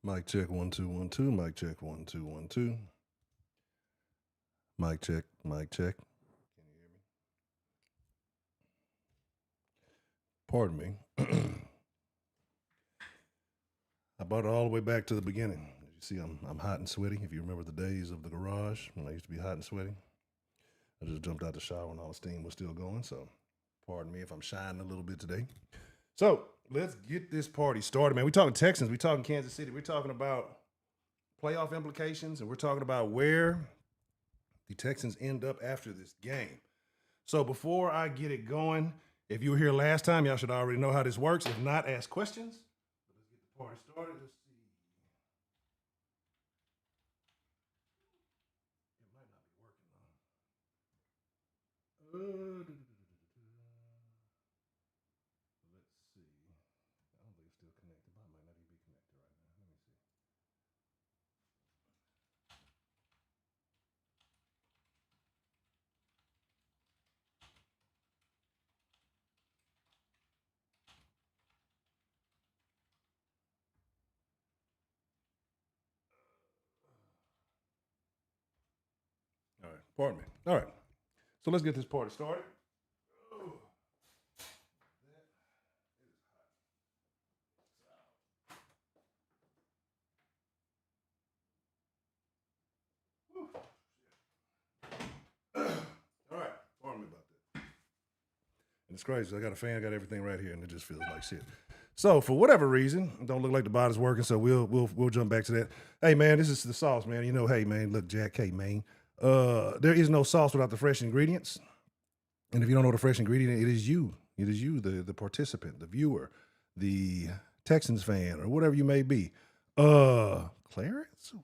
Mic check 1 2 1 2. Mic check 1 2 1 2. Mic check. Mic check. Can you hear me? Pardon me. I brought it all the way back to the beginning. As you see, I'm hot and sweaty. If you remember the days of the garage when I used to be hot and sweaty, I just jumped out the shower and all the steam was still going. So, pardon me if I'm shining a little bit today. So let's get this party started, man. We're talking Texans. We're talking Kansas City. We're talking about playoff implications, and we're talking about where the Texans end up after this game. So before I get it going, if you were here last time, y'all should already know how this works. If not, ask questions. But let's get the party started. Let's see. It might not be working though. Let's see. I don't think it's still connected, but it might not even be connected right now. Let me see. All right, pardon me. All right, so let's get this party started. All right, pardon me about that. And it's crazy. I got a fan, I got everything right here, and it just feels like shit. So for whatever reason, it don't look like the body's working. So we'll jump back to that. Hey man, this is the sauce, man. You know, hey man, look, Jack, hey man. There is no sauce without the fresh ingredients. And if you don't know the fresh ingredient, it is you. It is you, the participant, the viewer, the Texans fan, or whatever you may be. Clarence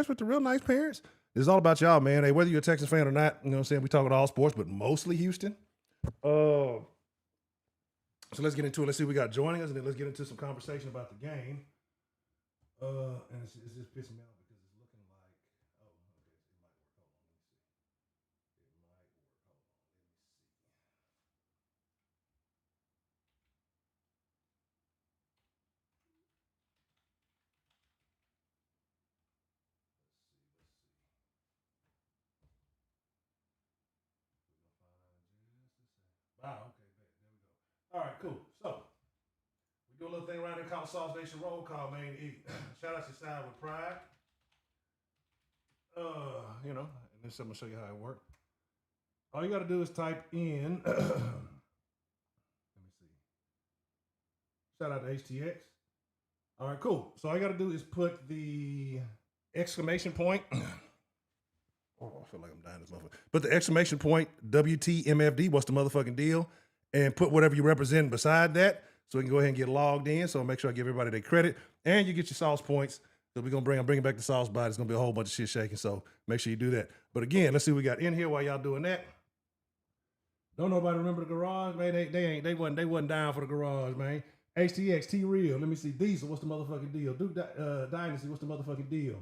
with the real nice parents. It's all about y'all, man. Hey, whether you're a Texans fan or not, you know what I'm saying? We talk about all sports, but mostly Houston. So let's get into it. Let's see who we got joining us, and then let's get into some conversation about the game. And it's just pissing me off because it's looking like, oh, okay, it might work. Hold on, let me see. It might work. Hold on, let me see. Wow, okay, there we go. All right, cool. So we do a little thing around here called Sausation roll call, man. Shout out to Side with Pride. You know, and then I'm gonna show you how it works. All you gotta do is type in let me see. Shout out to HTX. All right, cool. So all you gotta do is put the exclamation point. Oh, I feel like I'm dying this motherfucker. Put the exclamation point WTMFD, what's the motherfucking deal? And put whatever you represent beside that so we can go ahead and get logged in. So make sure I give everybody their credit. And you get your sauce points. So I'm bringing back the sauce bot. It's gonna be a whole bunch of shit shaking. So make sure you do that. But again, let's see what we got in here while y'all doing that. Don't nobody remember the garage, man. They wasn't down for the garage, man. HTX, T Real. Let me see. Diesel, what's the motherfucking deal? Duke Dynasty, what's the motherfucking deal?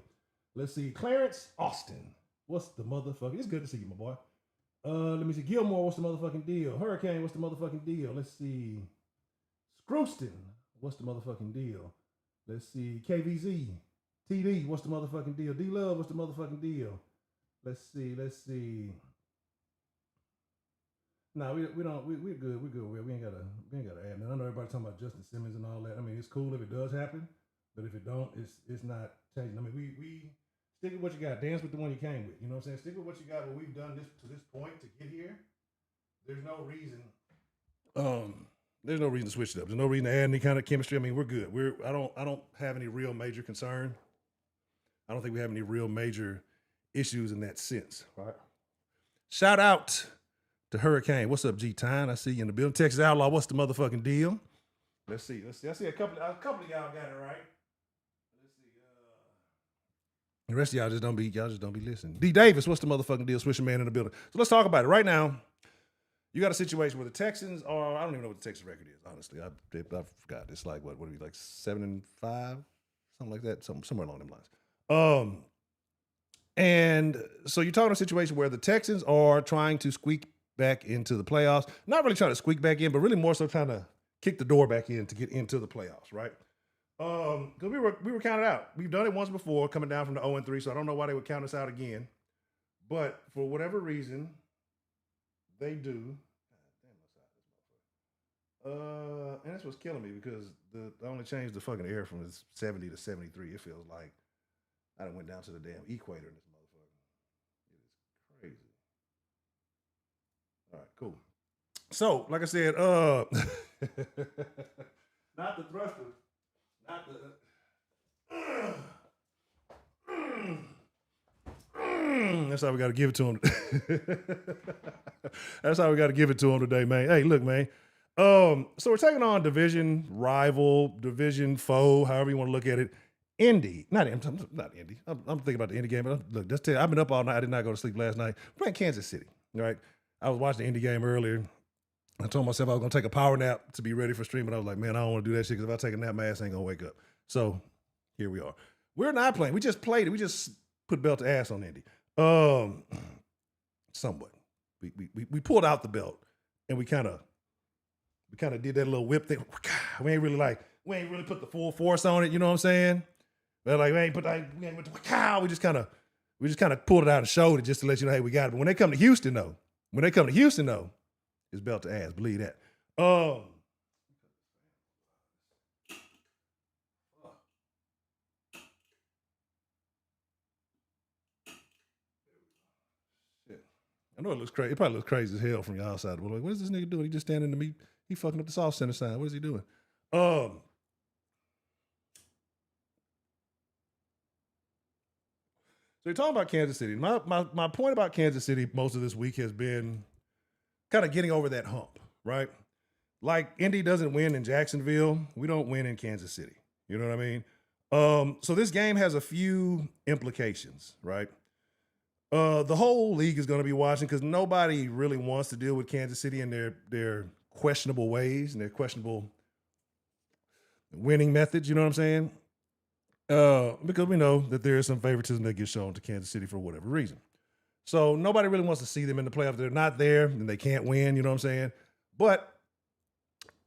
Let's see. Clarence Austin. What's the motherfucking? It's good to see you, my boy. Let me see. Gilmore, what's the motherfucking deal? Hurricane, what's the motherfucking deal? Let's see. Scrooston, what's the motherfucking deal? Let's see. KVZ, TD, what's the motherfucking deal? D Love, what's the motherfucking deal? Let's see. No, we're good. We're good. We ain't gotta add. Now, I know everybody talking about Justin Simmons and all that. I mean, it's cool if it does happen, but if it don't, it's not changing. I mean, we stick with what you got. Dance with the one you came with. You know what I'm saying? Stick with what you got. What we've done to this point to get here. There's no reason. There's no reason to switch it up. There's no reason to add any kind of chemistry. I mean, we're good. I don't have any real major concern. I don't think we have any real major issues in that sense. Right. Shout out to Hurricane. What's up, G Tyne? I see you in the building. Texas Outlaw. What's the motherfucking deal? Let's see. I see a couple of y'all got it right. The rest of y'all just don't be listening. D Davis, what's the motherfucking deal? Swisher man in the building. So let's talk about it right now. You got a situation where the Texans are, I don't even know what the Texans record is, honestly. I forgot. It's like, what are we, like 7-5? Something like that, somewhere along them lines. And so you're talking a situation where the Texans are trying to squeak back into the playoffs. Not really trying to squeak back in, but really more so trying to kick the door back in to get into the playoffs, right? Because we were counted out. We've done it once before, coming down from the 0-3, so I don't know why they would count us out again. But for whatever reason, they do. And that's what's killing me because I only changed the fucking air from 70 to 73. It feels like I done went down to the damn equator in this motherfucker. It is crazy. All right, cool. So, like I said, not the thrusters, not the. That's how we got to give it to him. That's how we got to give it to him today, man. Hey, look, man. So we're taking on division rival, division foe, however you want to look at it. Indy, not Indy. I'm thinking about the Indy game. But look, just tell you, I've been up all night. I did not go to sleep last night. We're playing Kansas City, right? I was watching the Indy game earlier. I told myself I was gonna take a power nap to be ready for streaming. I was like, man, I don't want to do that shit because if I take a nap, my ass ain't gonna wake up. So here we are. We're not playing. We just played it. We just put belt to ass on Indy. Somewhat. We pulled out the belt and we kind of did that little whip thing. We ain't really put the full force on it. You know what I'm saying? But like we just kind of pulled it out and showed it just to let you know, hey, we got it. But when they come to Houston though, it's belt to ass. Believe that. I know it looks crazy. It probably looks crazy as hell from your outside. But like, what is this nigga doing? He just standing to me. He fucking up the South Center sign. What is he doing? So you're talking about Kansas City. My point about Kansas City most of this week has been kind of getting over that hump, right? Like Indy doesn't win in Jacksonville. We don't win in Kansas City. You know what I mean? So this game has a few implications, right? The whole league is going to be watching because nobody really wants to deal with Kansas City and their questionable ways and their questionable winning methods. You know what I'm saying? Because we know that there is some favoritism that gets shown to Kansas City for whatever reason. So nobody really wants to see them in the playoffs. They're not there and they can't win. You know what I'm saying? But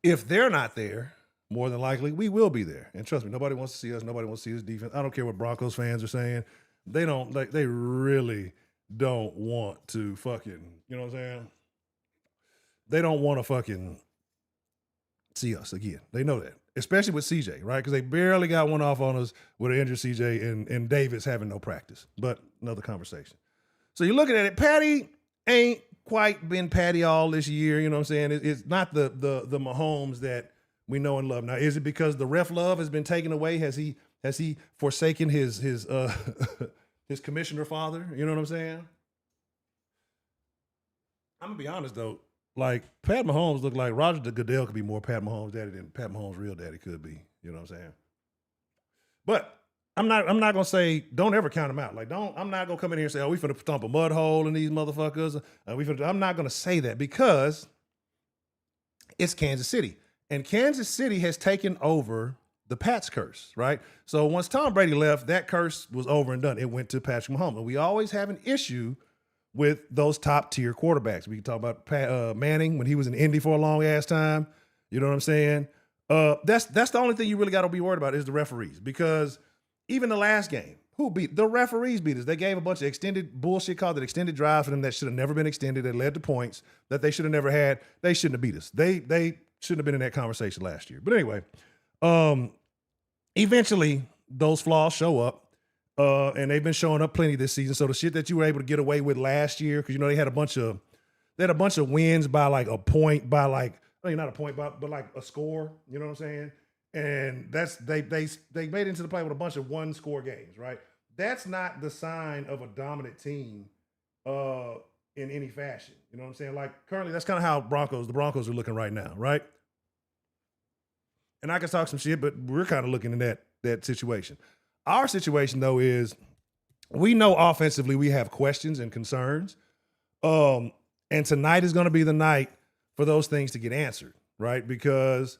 if they're not there, more than likely we will be there. And trust me, nobody wants to see us. Nobody wants to see this defense. I don't care what Broncos fans are saying. They really don't want to fucking, you know what I'm saying? They don't want to fucking see us again. They know that, especially with CJ, right? Because they barely got one off on us with an injured CJ and Davis having no practice. But another conversation. So you're looking at it. Patty ain't quite been Patty all this year. You know what I'm saying? It's not the Mahomes that we know and love. Now, is it because the ref love has been taken away? Has he forsaken his his commissioner father? You know what I'm saying? I'm gonna be honest though. Like Pat Mahomes looked like Roger the Goodell could be more Pat Mahomes daddy than Pat Mahomes real daddy could be. You know what I'm saying? But I'm not gonna say don't ever count him out. Like I'm not gonna come in here and say, oh, we finna stomp a mud hole in these motherfuckers. I'm not gonna say that because it's Kansas City. And Kansas City has taken over the Pats curse, right? So once Tom Brady left, that curse was over and done. It went to Patrick Mahomes. And we always have an issue with those top tier quarterbacks. We can talk about Manning when he was in Indy for a long ass time. You know what I'm saying? That's the only thing you really got to be worried about is the referees, because even the last game, the referees beat us. They gave a bunch of extended bullshit called extended drives for them that should have never been extended. That led to points that they should have never had. They shouldn't have beat us. They shouldn't have been in that conversation last year. But anyway, eventually those flaws show up. And they've been showing up plenty this season. So the shit that you were able to get away with last year, because they had a bunch of wins by like a point, by like, I mean, not a point, but like a score. You know what I'm saying? And that's they made it into the play with a bunch of one score games, right? That's not the sign of a dominant team in any fashion. You know what I'm saying? Like currently, that's kind of how the Broncos are looking right now, right? And I can talk some shit, but we're kind of looking in that situation. Our situation, though, is we know offensively we have questions and concerns. And tonight is going to be the night for those things to get answered, right? Because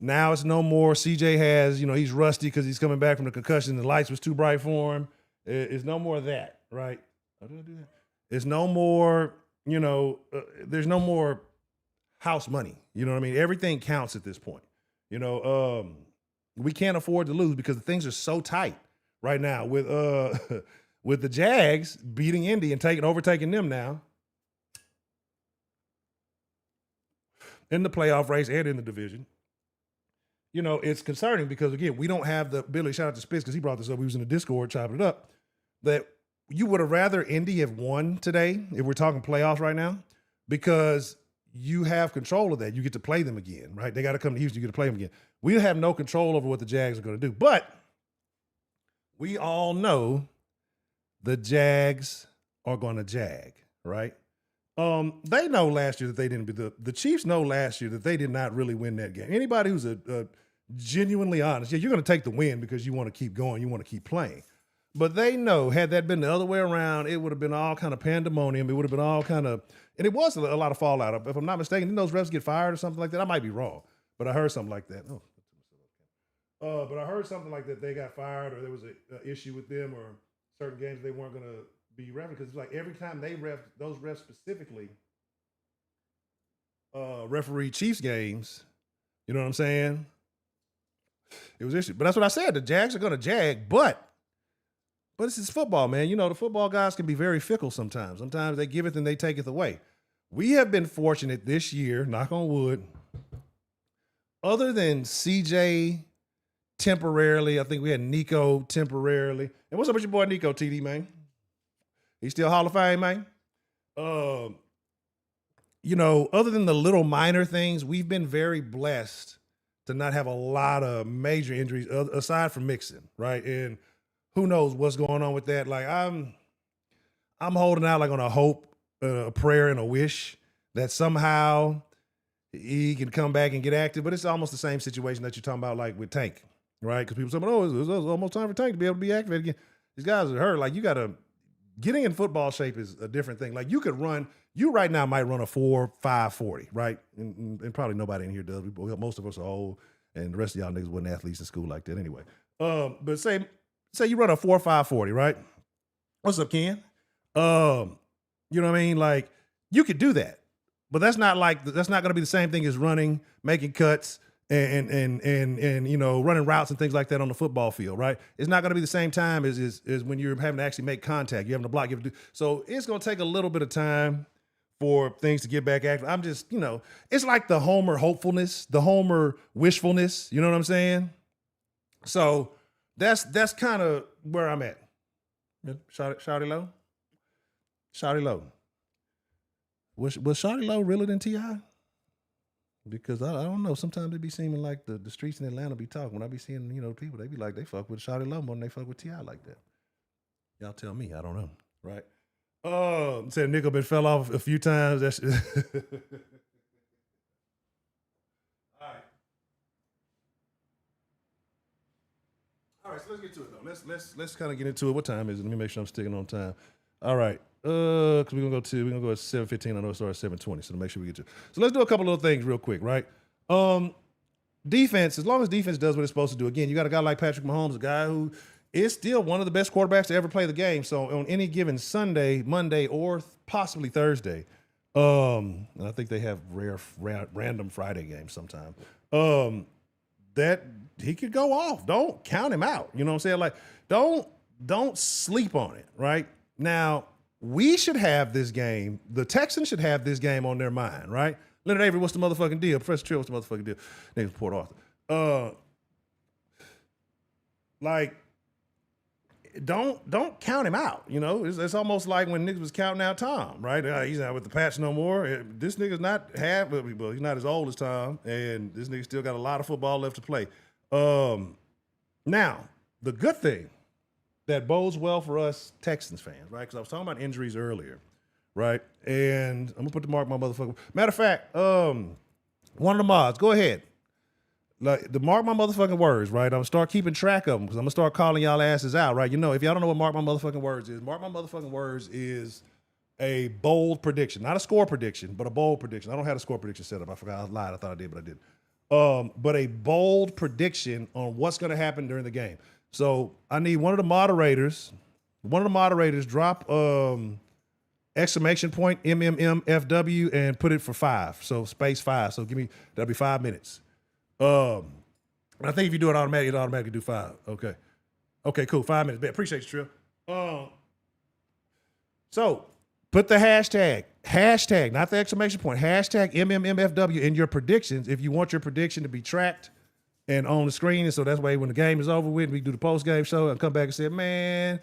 now it's no more CJ has, he's rusty because he's coming back from the concussion. The lights was too bright for him. It's no more of that, right? How did I do that? It's no more, there's no more house money. You know what I mean? Everything counts at this point. We can't afford to lose because the things are so tight right now with with the Jags beating Indy and overtaking them now in the playoff race and in the division. You know, it's concerning because, again, we don't have the ability. Shout out to Spitz because he brought this up. We was in the Discord chopping it up. That you would have rather Indy have won today if we're talking playoffs right now, because you have control of that. You get to play them again, right? They got to come to Houston. You get to play them again. We have no control over what the Jags are going to do. But we all know the Jags are going to jag, right? They know last year that they didn't be the Chiefs know last year that they did not really win that game. Anybody who's a genuinely honest, yeah, you're going to take the win because you want to keep going, you want to keep playing. But they know, had that been the other way around, it would have been all kind of pandemonium. It would have been all kind of, and it was a lot of fallout. If I'm not mistaken, didn't those refs get fired or something like that? I might be wrong, but I heard something like that. But I heard something like that they got fired or there was an issue with them or certain games they weren't going to be ref, because it's like every time they ref, those refs specifically referee Chiefs games, you know what I'm saying? It was issue. But that's what I said. The Jags are going to jag, but this is football, man. You know, the football guys can be very fickle sometimes. Sometimes they give it and they take it away. We have been fortunate this year, knock on wood, other than CJ temporarily. I think we had Nico temporarily. And what's up with your boy Nico, TD, man? He's still Hall of Fame, man. You know, other than the little minor things, we've been very blessed to not have a lot of major injuries aside from Mixon, right? And who knows what's going on with that? Like I'm holding out like on a hope, a prayer, and a wish that somehow he can come back and get active. But it's almost the same situation that you're talking about, like with Tank, right? Because people say, "Oh, it's almost time for Tank to be able to be activated again." These guys are hurt. Like getting in football shape is a different thing. Like you right now might run a 4.5 right? And probably nobody in here does. Most of us are old, and the rest of y'all niggas wasn't athletes in school like that anyway. But say you run a 4.5 right? What's up, Ken? You know what I mean? Like you could do that, but that's not going to be the same thing as running, making cuts, and you know, running routes and things like that on the football field, right? It's not going to be the same time as when you're having to actually make contact. You're having to block. So it's going to take a little bit of time for things to get back active. I'm just, you know, it's like the Homer hopefulness, the Homer wishfulness. You know what I'm saying? So that's kind of where I'm at. Shouty Low? Shouty Low. Was Shouty Low realer than T.I.? Because I don't know. Sometimes it be seeming like the streets in Atlanta be talking. When I be seeing, you know, people, they be like, they fuck with Shouty Low more than they fuck with T.I. like that. Y'all tell me. I don't know. Right? Said Nico been fell off a few times. That's all right. All right, so let's get to it though. Let's kind of get into it. What time is it? Let me make sure I'm sticking on time. All right. Because we're gonna go at 7:15. I know it starts at 7:20, so to make sure we get to it. So let's do a couple little things real quick, right? Defense, as long as defense does what it's supposed to do. Again, you got a guy like Patrick Mahomes, a guy who is still one of the best quarterbacks to ever play the game. So on any given Sunday, Monday, or possibly Thursday, and I think they have random Friday games sometime, that he could go off. Don't count him out. You know what I'm saying? Like, don't sleep on it, right? Now, we should have this game. The Texans should have this game on their mind, right? Leonard Avery, what's the motherfucking deal? Professor Trill, what's the motherfucking deal? Name's Port Arthur. Like, don't count him out. You know, it's almost like when niggas was counting out Tom, right? He's not with the Pats no more. This nigga's not well, he's not as old as Tom, and this nigga still got a lot of football left to play. Now, the good thing that bodes well for us Texans fans, right? Because I was talking about injuries earlier, right? And I'm gonna put the mark my motherfucker. Matter of fact, one of the mods, go ahead. Like, the mark my motherfucking words, right? I'm gonna start keeping track of them because I'm gonna start calling y'all asses out, right? You know, if y'all don't know what mark my motherfucking words is, mark my motherfucking words is a bold prediction, not a score prediction, but a bold prediction. I don't have a score prediction set up. I forgot. I lied. I thought I did, but I didn't. But a bold prediction on what's gonna happen during the game. So I need one of the moderators drop exclamation point MMMFW and put it for 5. So space 5. So that'll be 5 minutes. I think if you do it automatically, it automatically do 5. Okay. Okay, cool. 5 minutes. Appreciate you, Trill. So put the hashtag, not the exclamation point, hashtag MMMFW in your predictions if you want your prediction to be tracked and on the screen. And so that's why when the game is over with, we do the post-game show and come back and say, man,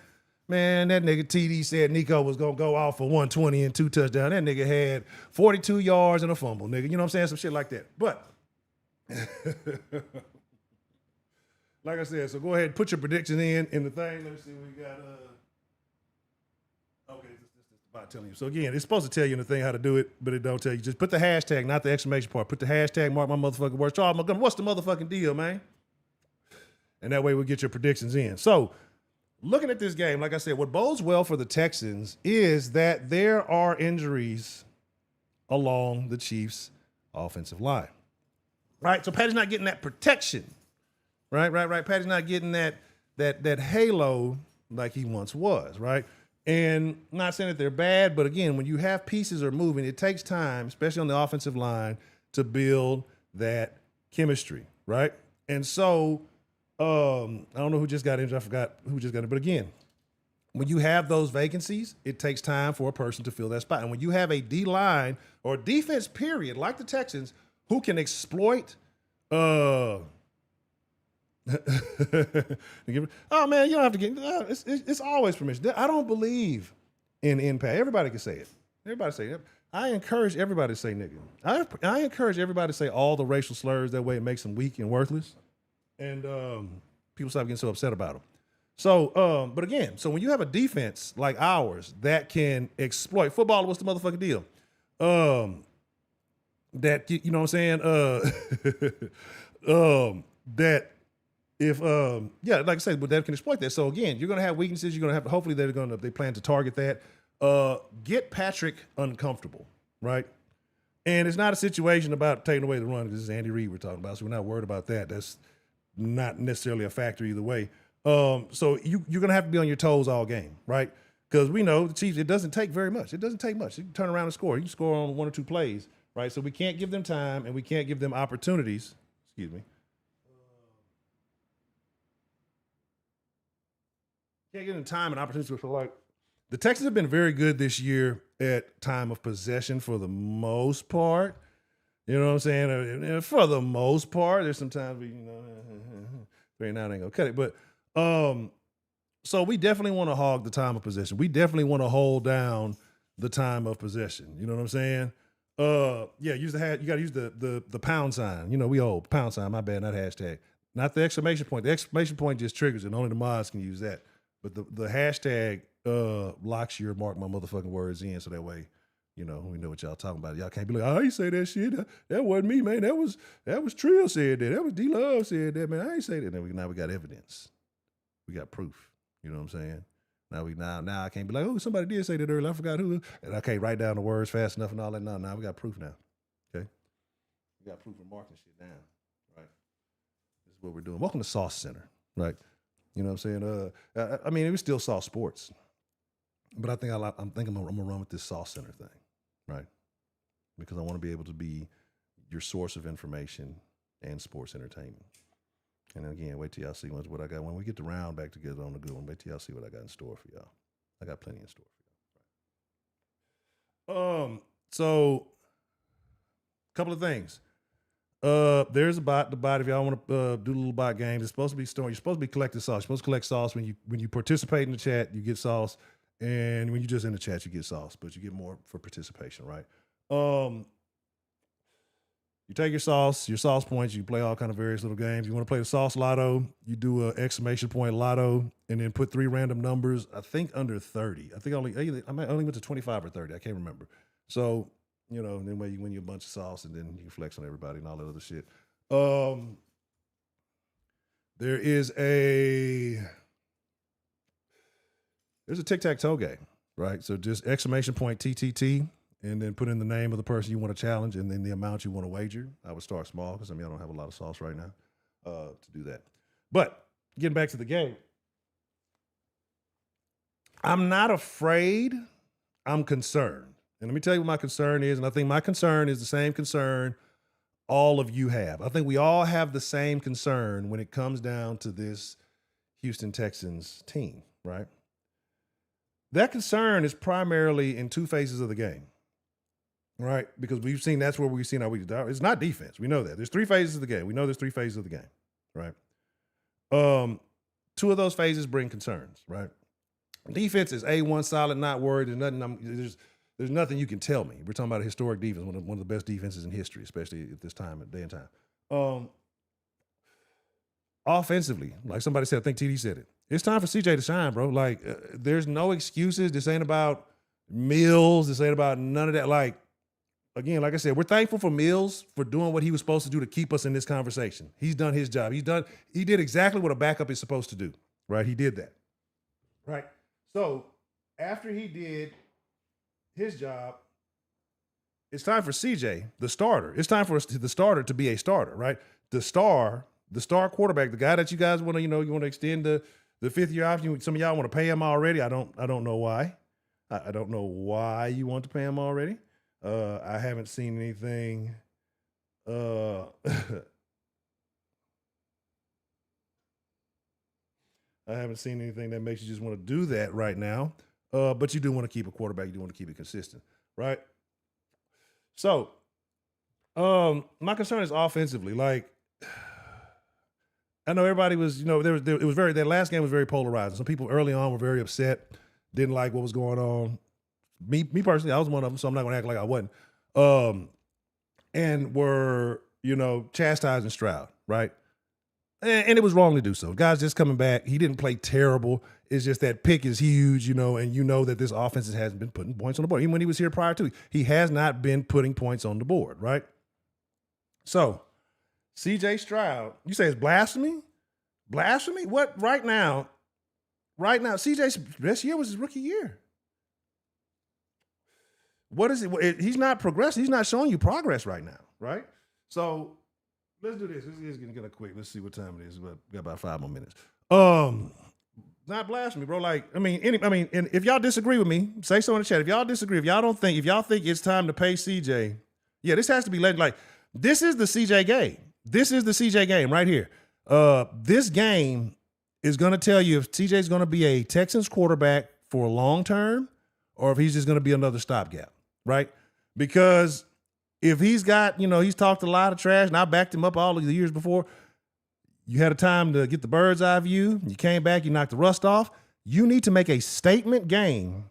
that nigga TD said Nico was going to go off for 120 and 2 touchdowns. That nigga had 42 yards and a fumble, nigga. You know what I'm saying? Some shit like that. But like I said, so go ahead and put your predictions in the thing. Let's see what we got. Okay, this is about telling you. So again, it's supposed to tell you in the thing how to do it, but it don't tell you. Just put the hashtag, not the exclamation part. Put the hashtag, mark my motherfucking words. Charles Montgomery, what's the motherfucking deal, man? And that way we'll get your predictions in. So looking at this game, like I said, what bodes well for the Texans is that there are injuries along the Chiefs' offensive line. Right? So Patty's not getting that protection. Right. Patty's not getting that halo like he once was, right? And I'm not saying that they're bad, but again, when you have pieces are moving, it takes time, especially on the offensive line, to build that chemistry, right? And so I don't know who just got injured. I forgot who just got it. But again, when you have those vacancies, it takes time for a person to fill that spot. And when you have a D-line or defense period, like the Texans, who can exploit oh man, you don't have to get. It's always permission. I don't believe in impact. Everybody can say it. Everybody say it. I encourage everybody to say nigga. I encourage everybody to say all the racial slurs. That way, it makes them weak and worthless, and people stop getting so upset about them. So, but again, so when you have a defense like ours that can exploit football, what's the motherfucking deal? That you know what I'm saying? That. If like I said, but that can exploit that. So again, you're gonna have weaknesses. You're gonna have. Hopefully, they plan to target that. Get Patrick uncomfortable, right? And it's not a situation about taking away the run because this is Andy Reid we're talking about, so we're not worried about that. That's not necessarily a factor either way. So you're gonna have to be on your toes all game, right? Because we know the Chiefs. It doesn't take very much. It doesn't take much. You can turn around and score. You can score on 1 or 2 plays, right? So we can't give them time and we can't give them opportunities. Excuse me. Can't get in time and opportunities for like the Texans have been very good this year at time of possession for the most part. You know what I'm saying? And for the most part, there's sometimes we, right now ain't gonna cut it. But so we definitely want to hog the time of possession. We definitely want to hold down the time of possession. You know what I'm saying? Use you gotta use the pound sign. You know, we old pound sign, my bad, not hashtag. Not the exclamation point. The exclamation point just triggers it. Only the mods can use that. But the hashtag locks your mark my motherfucking words in, so that way, we know what y'all talking about. Y'all can't be like, oh, I ain't say that shit. That wasn't me, man. That was Trill said that. That was D-Love said that, man. I ain't say that. Now we got evidence. We got proof. You know what I'm saying? Now I can't be like, oh, somebody did say that earlier. I forgot who. And I can't write down the words fast enough and all that. No, we got proof now. Okay? We got proof of marking shit down. Right? This is what we're doing. Welcome to Sauce Center. Right? You know what I'm saying? I mean, it was still Sauce Sports, but I think I'm gonna run with this Sauce Center thing, right? Because I want to be able to be your source of information and sports entertainment. And again, wait till y'all see what I got when we get the round back together on the good one. Wait till y'all see what I got in store for y'all. I got plenty in store for y'all. So a couple of things. There's a bot. The bot, if y'all want to do little bot games, it's supposed to be storing. You're supposed to be collecting sauce. You're supposed to collect sauce when you participate in the chat. You get sauce, and when you're just in the chat, you get sauce, but you get more for participation, right? You take your sauce points. You play all kind of various little games. You want to play the sauce lotto. You do a exclamation point lotto, and then put 3 random numbers. I think under 30. I only went to 25 or 30. I can't remember. So. Then way you win you a bunch of sauce and then you can flex on everybody and all that other shit. There's a tic-tac-toe game, right? So just exclamation point TTT and then put in the name of the person you want to challenge and then the amount you want to wager. I would start small because I don't have a lot of sauce right now to do that. But getting back to the game, I'm not afraid. I'm concerned. And let me tell you what my concern is. And I think my concern is the same concern all of you have. I think we all have the same concern when it comes down to this Houston Texans team, right? That concern is primarily in two phases of the game, right? Because we've seen that's where we've seen our weakness. It's not defense. We know that. There's three phases of the game. We know there's three phases of the game, right? Two of those phases bring concerns, right? Defense is A1 solid, not worried. There's nothing you can tell me. We're talking about a historic defense, one of the best defenses in history, especially at this time, day and time. Offensively, like somebody said, I think TD said it. It's time for CJ to shine, bro. Like, there's no excuses. This ain't about Mills. This ain't about none of that. Like, again, like I said, we're thankful for Mills for doing what he was supposed to do to keep us in this conversation. He's done his job. He did exactly what a backup is supposed to do, right? He did that, right? So after he did his job, it's time for CJ, the starter. It's time for the starter to be a starter, right? The star quarterback, the guy that you guys want to, you want to extend the fifth year option. Some of y'all want to pay him already. I don't know why. I don't know why you want to pay him already. I haven't seen anything. I haven't seen anything that makes you just want to do that right now. But you do want to keep a quarterback. You do want to keep it consistent, right? So, my concern is offensively. Like, I know everybody was, that last game was very polarizing. Some people early on were very upset, didn't like what was going on. Me personally, I was one of them, so I'm not going to act like I wasn't. And were, chastising Stroud, right? And it was wrong to do so. Guy's just coming back. He didn't play terrible. It's just that pick is huge, and that this offense hasn't been putting points on the board. Even when he was here prior to, he has not been putting points on the board, right? So, CJ Stroud, you say it's blasphemy? Blasphemy? What? Right now, CJ's best year was his rookie year. What is it? He's not progressing. He's not showing you progress right now, right? So let's do this. This is getting kind of quick. Let's see what time it is. We got about 5 more minutes. Not blasphemy, bro. Like, and if y'all disagree with me, say so in the chat. If y'all disagree, if y'all think it's time to pay CJ, yeah, this has to be like, this is the CJ game. This is the CJ game right here. This game is going to tell you if CJ is going to be a Texans quarterback for a long term or if he's just going to be another stopgap, right? Because if he's got, he's talked a lot of trash, and I backed him up all of the years before. You had a time to get the bird's eye view. You came back, you knocked the rust off. You need to make a statement game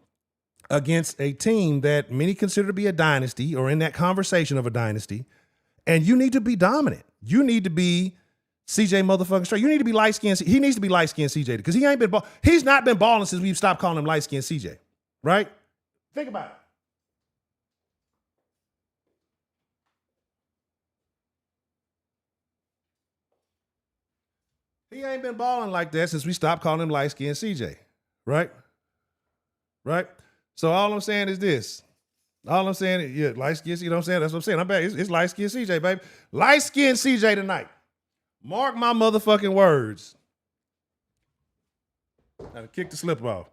against a team that many consider to be a dynasty or in that conversation of a dynasty, and you need to be dominant. You need to be CJ motherfucking straight. You need to be light-skinned. He needs to be light-skinned CJ because he's not been balling since we've stopped calling him light-skinned CJ, right? Think about it. He ain't been balling like that since we stopped calling him light-skinned CJ, right? Right? So all I'm saying is this. All I'm saying is, yeah, light-skinned, you know what I'm saying? That's what I'm saying. I'm back. It's light-skinned CJ, baby. Light-skinned CJ tonight. Mark my motherfucking words. I gotta kick the slip off.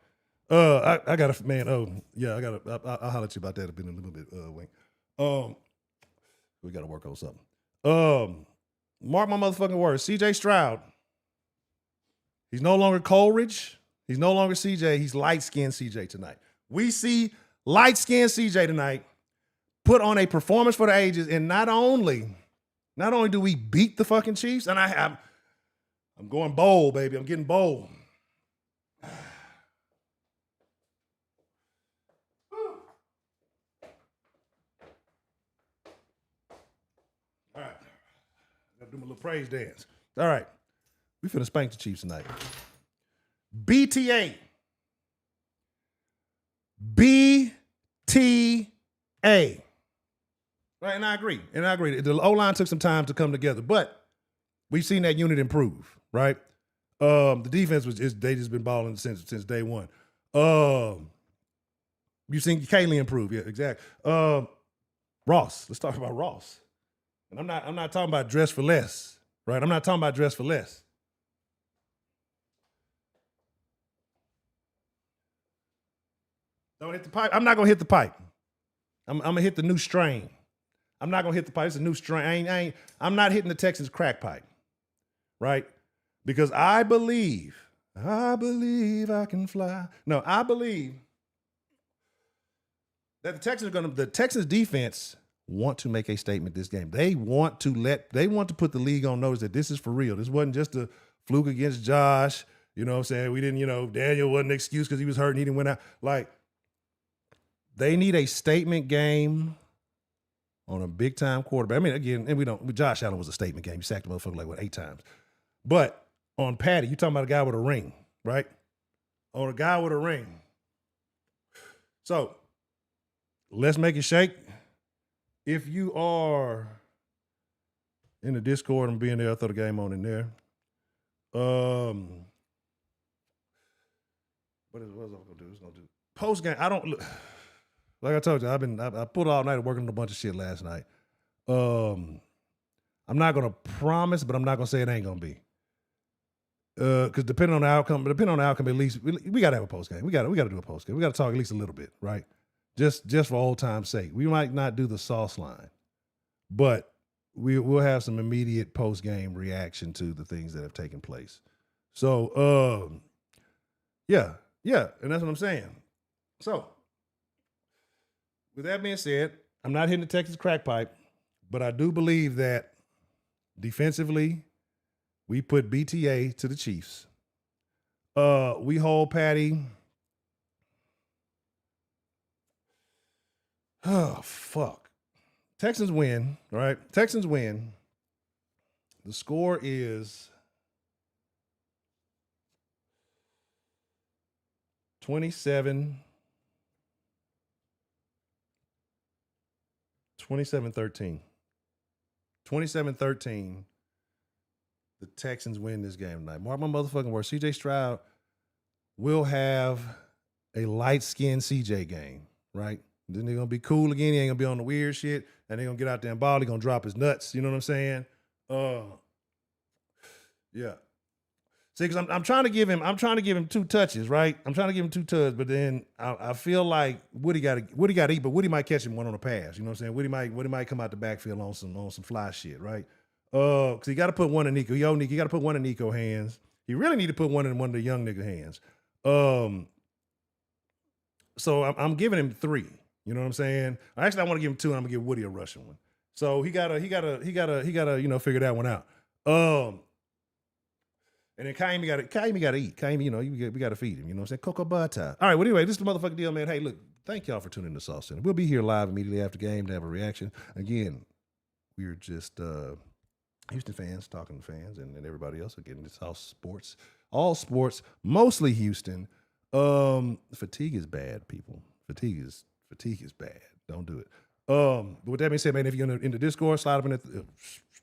I got a man. Oh, yeah, I'll holler at you about that in a little bit, Wink. We gotta work on something. Mark my motherfucking words. CJ Stroud. He's no longer Coleridge. He's no longer CJ. He's light-skinned CJ tonight. We see light-skinned CJ tonight put on a performance for the ages, and not only do we beat the fucking Chiefs, and I'm going bold, baby. I'm getting bold. All right. Gotta do my little praise dance. All right. We finna spank the Chiefs tonight. BTA. Right, and I agree. The O-line took some time to come together, but we've seen that unit improve, right? The defense they just been balling since day one. You've seen Kaylee improve, yeah, exactly. Ross, let's talk about Ross. And I'm not talking about dress for less, right? I'm not talking about dress for less. Don't hit the pipe. I'm not gonna hit the pipe. I'm gonna hit the new strain. I'm not gonna hit the pipe. It's a new strain. I'm not hitting the Texans crack pipe, right? Because I believe I can fly. No, I believe that the Texans defense want to make a statement this game. They want to put the league on notice that this is for real. This wasn't just a fluke against Josh. You know what I'm saying? We didn't, Daniel wasn't an excuse because he was hurt and he didn't win out. Like, they need a statement game on a big time quarterback. I mean, again, and Josh Allen was a statement game. He sacked the motherfucker like 8 times. But on Patty, you talking about a guy with a ring, right? On a guy with a ring. So let's make it shake. If you are in the Discord and being there, I'll throw the game on in there. What is I gonna do? Post game. I don't look. Like I told you, I pulled all night working on a bunch of shit last night. I'm not gonna promise, but I'm not gonna say it ain't gonna be. Because depending on the outcome, at least we gotta have a post game. We gotta do a post game. We gotta talk at least a little bit, right? Just for old time's sake. We might not do the sauce line, but we'll have some immediate post game reaction to the things that have taken place. So yeah, and that's what I'm saying. So with that being said, I'm not hitting the Texas crack pipe, but I do believe that defensively, we put BTA to the Chiefs. We hold Patty. Oh, fuck. Texans win, right? Texans win. The score is 27-13. 27-13. The Texans win this game tonight. Mark my motherfucking words. CJ Stroud will have a light-skinned CJ game, right? Then they're going to be cool again. He ain't going to be on the weird shit. And they're going to get out there and ball. He's going to drop his nuts. You know what I'm saying? Yeah. See, because I'm trying to give him 2 touches, right? I'm trying to give him 2 touches, but then I feel like Woody got to eat, but Woody might catch him one on a pass. You know what I'm saying? Woody might come out the backfield on some fly shit, right? Because he got to put one in Nico. Nico, you got to put one in Nico's hands. He really need to put one in one of the young nigga hands. So I'm giving him 3. You know what I'm saying? Actually, I want to give him 2, and I'm gonna give Woody a rushing one. So he gotta figure that one out. And then Kaimi got to eat. Kaimi, we got to feed him. You know what I'm saying? Cocoa butter. All right. Well, anyway, this is the motherfucking deal, man. Hey, look, thank y'all for tuning in to Sausation. We'll be here live immediately after game to have a reaction. Again, we're just Houston fans talking to fans and everybody else. Again, it's all sports, mostly Houston. Fatigue is bad, people. Fatigue is bad. Don't do it. But with that being said, man, if you're in the Discord, slide up in the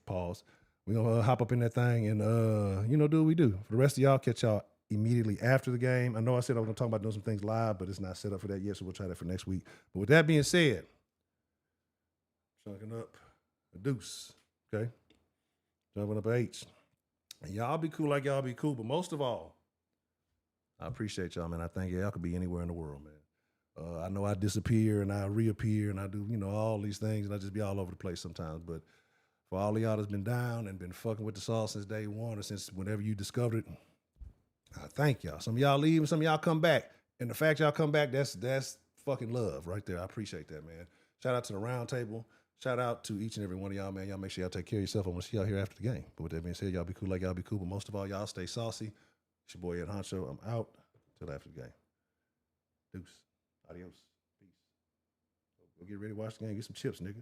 pause. We're going to hop up in that thing and, do what we do. For the rest of y'all, catch y'all immediately after the game. I know I said I was going to talk about doing some things live, but it's not set up for that yet, so we'll try that for next week. But with that being said, chunking up a deuce, okay? Jumping up a H. And y'all be cool like y'all be cool, but most of all, I appreciate y'all, man. I think y'all could be anywhere in the world, man. I know I disappear and I reappear and I do, all these things and I just be all over the place sometimes, but for all of y'all that's been down and been fucking with the sauce since day one or since whenever you discovered it, I thank y'all. Some of y'all leave and some of y'all come back. And the fact y'all come back, that's fucking love right there. I appreciate that, man. Shout out to the round table. Shout out to each and every one of y'all, man. Y'all make sure y'all take care of yourself. I want to see y'all here after the game. But with that being said, y'all be cool like y'all be cool. But most of all, y'all stay saucy. It's your boy Ed Honcho. I'm out till after the game. Deuce. Adios. Peace. Go get ready to watch the game. Get some chips, nigga.